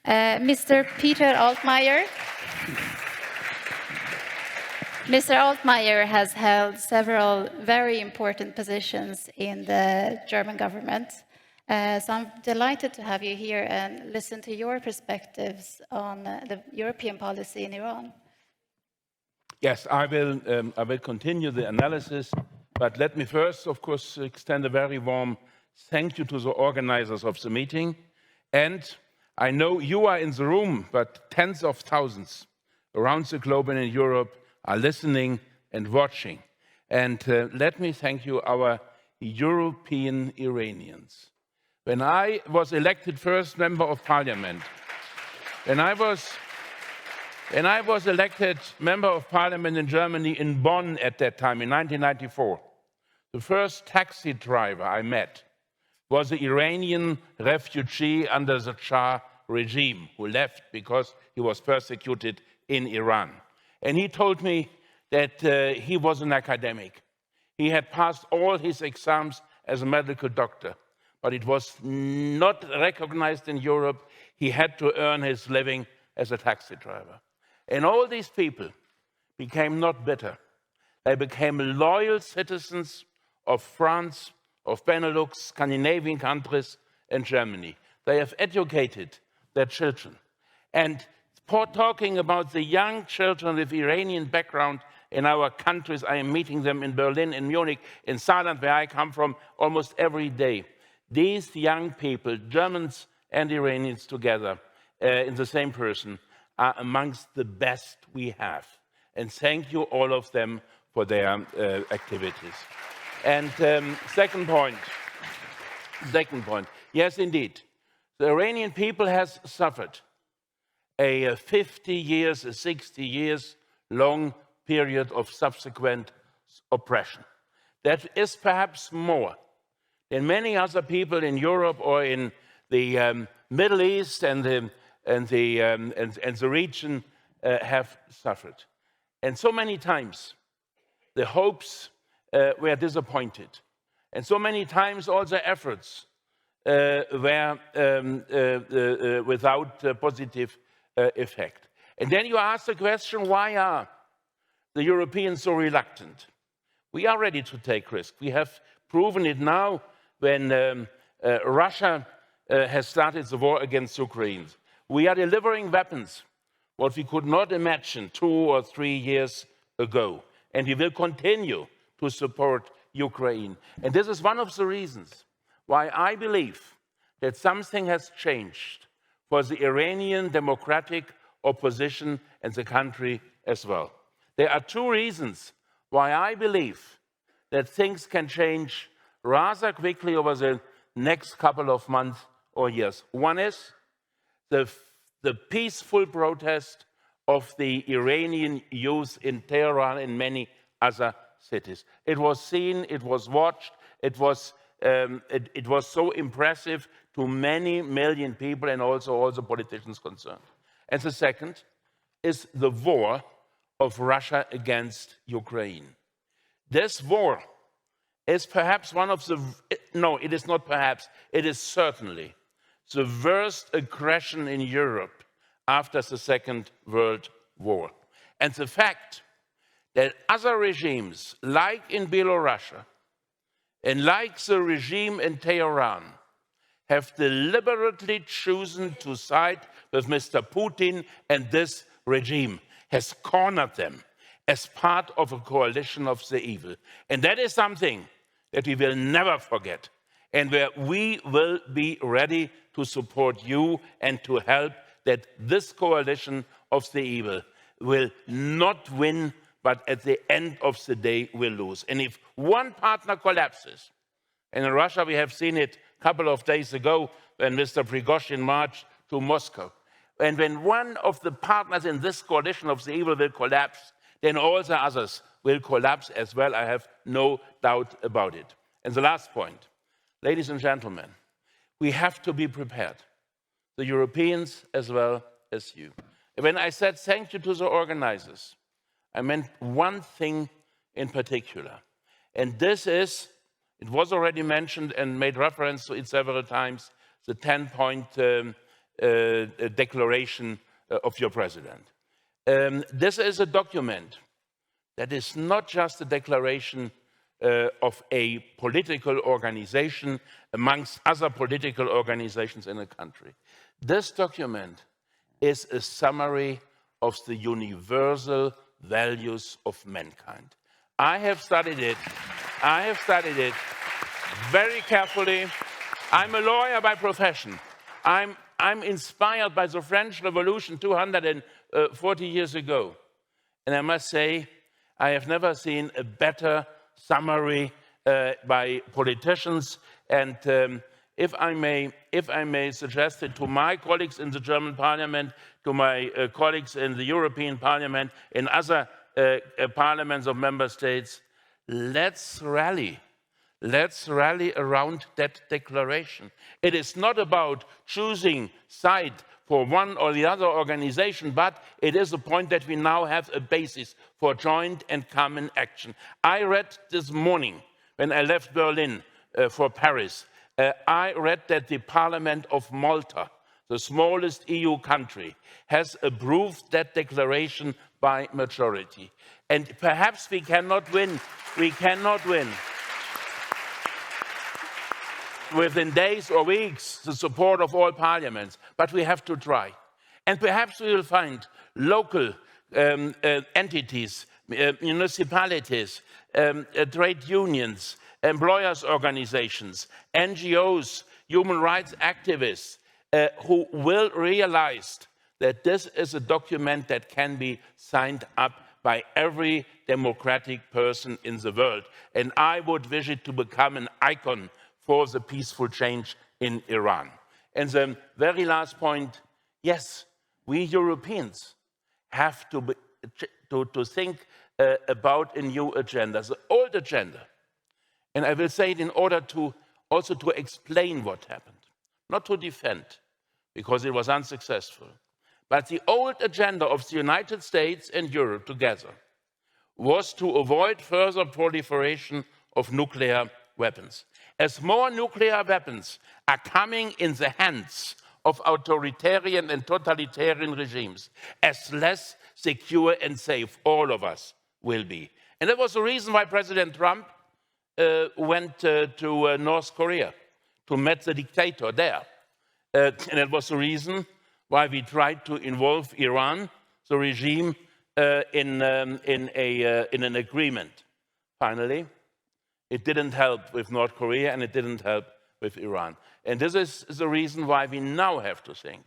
Mr. Peter Altmaier. Mr. Altmaier has held several very important positions in the German government. So I'm delighted to have you here and listen to your perspectives on the European policy in Iran. Yes, I will continue the analysis, but let me first, of course, extend a very warm thank you to the organizers of the meeting. And I know you are in the room, but tens of thousands around the globe and in Europe are listening and watching. And let me thank you, our European Iranians. When I was elected first member of parliament, when I was elected member of parliament in Germany, in Bonn at that time, in 1994, the first taxi driver I met was an Iranian refugee under the Shah regime who left because he was persecuted in Iran. And he told me that he was an academic. He had passed all his exams as a medical doctor, but it was not recognized in Europe. He had to earn his living as a taxi driver. And all these people became not bitter. They became loyal citizens of France, of Benelux, Scandinavian countries, and Germany. They have educated their children. And talking about the young children with Iranian background in our countries, I am meeting them in Berlin, in Munich, in Saarland, where I come from, almost every day. These young people, Germans and Iranians together, in the same person, are amongst the best we have. And thank you, all of them, for their activities. And second point, yes, indeed, the Iranian people has suffered a 50 years, a 60 years long period of subsequent oppression. That is perhaps more than many other people in Europe or in the Middle East and the region have suffered. And so many times the hopes were disappointed. And so many times all the efforts were without positive effect. And then you ask the question, why are the Europeans so reluctant? We are ready to take risks. We have proven it now when Russia has started the war against Ukraine. We are delivering weapons, what we could not imagine 2 or 3 years ago. And we will continue to support Ukraine. And this is one of the reasons why I believe that something has changed for the Iranian democratic opposition and the country as well. There are 2 reasons why I believe that things can change rather quickly over the next couple of months or years. One is the peaceful protest of the Iranian youth in Tehran and many other cities. It was seen, it was watched, it was so impressive to many million people and also all the politicians concerned. And the second is the war of Russia against Ukraine. This war is perhaps one of the, no, it is not perhaps, it is certainly the worst aggression in Europe after the Second World War. And the fact that other regimes, like in Belarus and like the regime in Tehran, have deliberately chosen to side with Mr. Putin and this regime, has cornered them as part of a coalition of the evil. And that is something that we will never forget, and where we will be ready to support you and to help that this coalition of the evil will not win, but at the end of the day will lose. And if one partner collapses, and in Russia we have seen it a couple of days ago when Mr. Prigozhin marched to Moscow, and when one of the partners in this coalition of the evil will collapse, then all the others will collapse as well. I have no doubt about it. And the last point, ladies and gentlemen, we have to be prepared, the Europeans as well as you. When I said thank you to the organizers, I meant one thing in particular. And this is, it was already mentioned and made reference to it several times, the 10-point declaration of your president. This is a document that is not just a declaration of a political organization amongst other political organizations in a country. This document is a summary of the universal values of mankind. I have studied it. I have studied it very carefully. I'm a lawyer by profession. I'm inspired by the French Revolution 240 years ago. And I must say, I have never seen a better summary by politicians. And if I may suggest it to my colleagues in the German parliament, to my colleagues in the European Parliament, in other parliaments of member states, let's rally. Let's rally around that declaration. It is not about choosing side for one or the other organization, but it is a point that we now have a basis for joint and common action. I read this morning, when I left Berlin for Paris, I read that the Parliament of Malta, the smallest EU country, has approved that declaration by majority. And perhaps we cannot win. We cannot win within days or weeks the support of all parliaments, but we have to try. And perhaps we will find local entities, municipalities, trade unions, employers' organizations, NGOs, human rights activists, who will realize that this is a document that can be signed up by every democratic person in the world. And I would wish it to become an icon for the peaceful change in Iran. And the very last point, yes, we Europeans have to think about a new agenda, the old agenda. And I will say it in order to also to explain what happened, not to defend, because it was unsuccessful. But the old agenda of the United States and Europe together was to avoid further proliferation of nuclear weapons. As more nuclear weapons are coming in the hands of authoritarian and totalitarian regimes, as less secure and safe all of us will be. And that was the reason why President Trump went to North Korea to meet the dictator there. And that was the reason why we tried to involve Iran, the regime, in an agreement. Finally, it didn't help with North Korea and it didn't help with Iran. And this is the reason why we now have to think,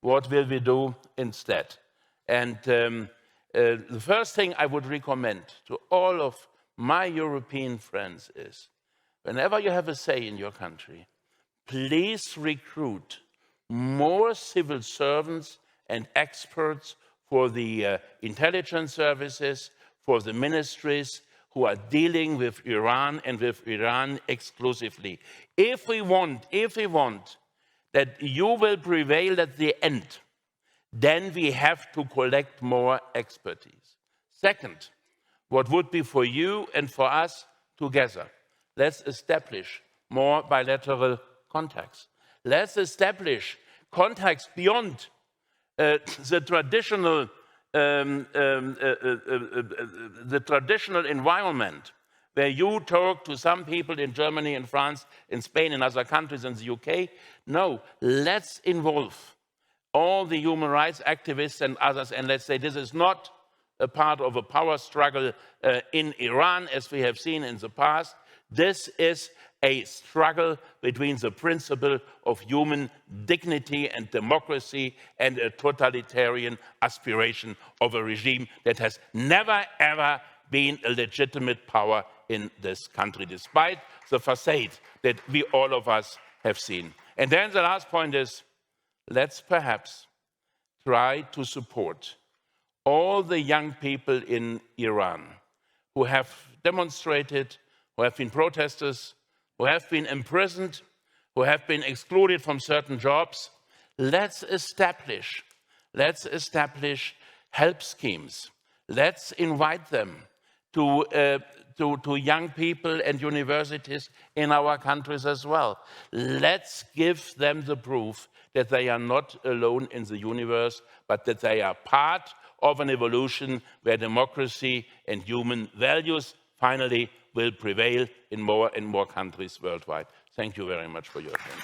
what will we do instead? And the first thing I would recommend to all of my European friends is, whenever you have a say in your country, please recruit more civil servants and experts for the intelligence services, for the ministries who are dealing with Iran and with Iran exclusively. If we want that you will prevail at the end, then we have to collect more expertise. Second, what would be for you and for us together? Let's establish more bilateral contacts. Let's establish contacts beyond the traditional environment where you talk to some people in Germany and France, in Spain and other countries, in the UK. No, let's involve all the human rights activists and others, and let's say this is not a part of a power struggle in Iran, as we have seen in the past. This is a struggle between the principle of human dignity and democracy and a totalitarian aspiration of a regime that has never, ever been a legitimate power in this country, despite the facade that we all of us have seen. And then the last point is, let's perhaps try to support all the young people in Iran who have demonstrated, who have been protesters, who have been imprisoned, who have been excluded from certain jobs. Let's establish help schemes. Let's invite them to young people and universities in our countries as well. Let's give them the proof that they are not alone in the universe, but that they are part of an evolution where democracy and human values finally will prevail in more and more countries worldwide. Thank you very much for your attention.